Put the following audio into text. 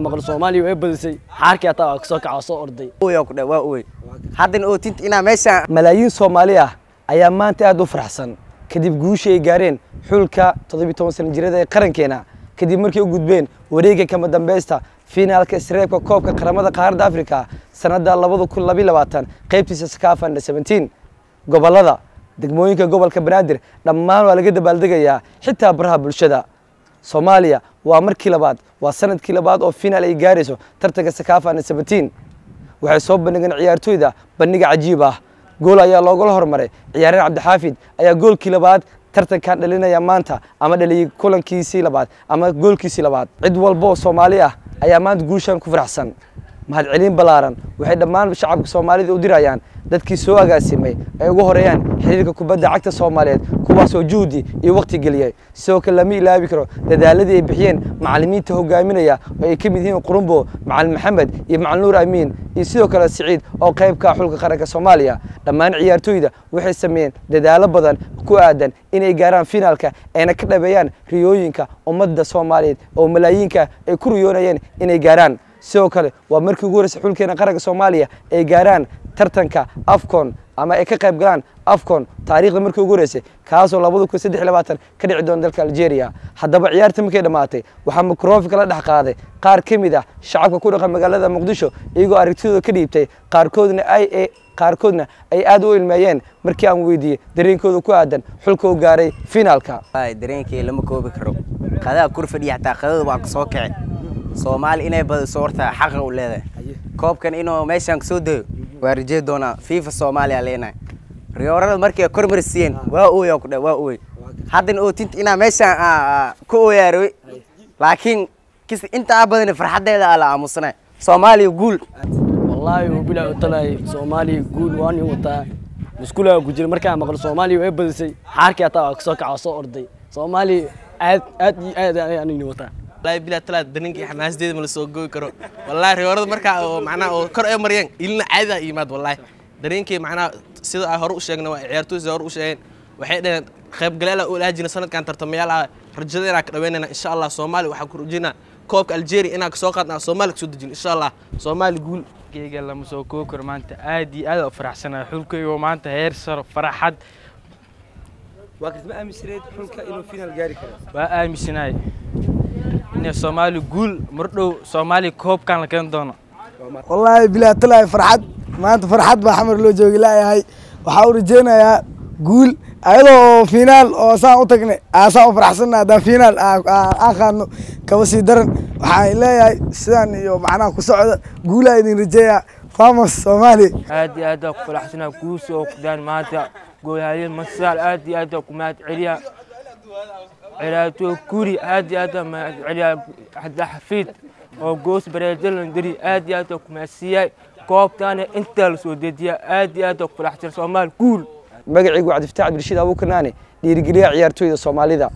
maqal Soomaaliya way badisay xaarkii ataa ka soo kacay orday oo ku dhawaa oo haddana oo tinta ina meesha malaayiin Soomaali ah ayaa maanta aad u faraxsan kadib guusha ay gaareen xulka 17 sano jirada ee qarankeena kadib markii u gudbeen wareegga kama dambaysta finaalka isreebka koobka qaramada qaaradda Afrika sanada 2022 qaybtiisa SECAFA 17 gobolada degmooyinka gobolka Banaadir dhammaan waa laga dabaaldegaya xitaa baraha bulshada Soomaaliya waa markii labaad waa sanadkii labaad oo finaal ay gaarayso tartanka SECAFA 17 waxay soo bandhigeen ciyaartooyda bandhiga cajiib ah gool ayaa looga hormaray ciyaaryahan Cabdixaafid ayaa goolkii labaad tartankan dhalinaya maanta ama dhaliyay kulankiisii labaad ama goolkiisii labaad cid walba oo Soomaali ah ayaa maanta guushan ku faraxsan mahad celin balaaran waxay dhammaan shacabka Soomaalida u dirayaan dadkii soo agaasimay ay ugu horeeyaan xiriirka kubadda cagta Soomaaliyeed kuwaas oo juhdi iyo waqti geliyay sidoo kale lama ilaawi karo dadaaladii ay bixiyeen macallimiinta hogaaminaya oo ay ka mid yihiin Qurumbo Macallin Maxamed iyo Macallin Nuur Amiin iyo sidoo kale Siciid oo qayb ka xulka qaranka Soomaaliya dhammaan ciyaartooyda waxay sameeyeen dadaalo badan ku aadan inay gaaraan finaalka ayna ka dhabeeyaan riyooyinka ummadda Soomaaliyeed oo malaayiinka ay ku riyoonayeen inay gaaraan sidoo kale waa markii ugu horeysay xulkeena qaranka Soomaaliya ay gaaraan tartanka AFCON ama ay ka qayb galaan AFCON taariikhda markii ugu horeysay kaas oo 2023 ka dhici doona dalka Algeria haddaba ciyaarta markay dhamaatay waxa mikrofoonka la dhex qaaday qaar kamid ah shacabka ku dhaqan magaalada Muqdisho iyagoo aragtidooda ka dhiibtay qaarkoodna ay aad u ilmeeyeen markii aan weydiiyay dareenkooda ku aadan xulka uu gaaray finaalka dareenkii lama koobi karo qadaa kurfadhiya taa qadada waa ka soo kacay Soomaali inay badiso horta xaq u leedahay koobkan inuu meeshan soo dayo waa rajay doona FIFA Soomaaliya leenahay riyoorada markii kormarsiin waa oo ku dhawaa oo haddana oo tinta ina meeshan ku ooyaaray laakiin kis inta badan farxadeeda ala aamusnaa Soomaaliya guul wallahi bilaa u talay Soomaaliya guul waan wata iskuulada ku jira markaa maqal Soomaaliya way badisay xaarkii ataa ka soo kacay orday Soomaaliya aad ayaan wata والله بلا ثلاث دنينكي حماس ديد من سوق جوي كرو والله رياضة مركا معنا كر أي مريان إلنا عادة إيماد والله دنينكي معنا سيد هروش شجنا وعيارتو هروش شين وحيد خيب قلالة أول هجينا سنة كان ترتمي على رجالنا كروينا إن شاء الله صومالي وحكروجينا كوب الجيري إنك سوقتنا صومالك سود إن شاء الله صومالي يقول كي قال لما سوق كوكر ما أنت عادي هذا فرح سنة حلك وما أنت هيرسر فرح حد وقت ما أمس ريد حلك إنه فينا الجاري كذا وأمس سناي إن الصومالي يقول مردو صومالي كوب كان لكن دونا والله بلا طلع فرحت ما أنت فرحت بحمر لو جوي لا هاي وحاول جينا يا قول أيضا فينال أو ساعة تقني ساعة فرحنا ده فينال آخر كوسي درن وحاي لا هاي سان يوم معنا كسعد قول هاي رجيا فاموس صومالي هادي هذا فرحنا كوس وقدان ماتا قول هاي المسال هادي هذا كمات عليا علاته كوري هذا ما عليا حدا حفيد أو جوس بريدل ندري هذا كماسية كوب تاني أنت السودية هذا فرحت الصومال كول magacaygu Cabdi Fataax Abdirashiid Abu Kanaani dhiirigeliya ciyaartooyda Soomaalida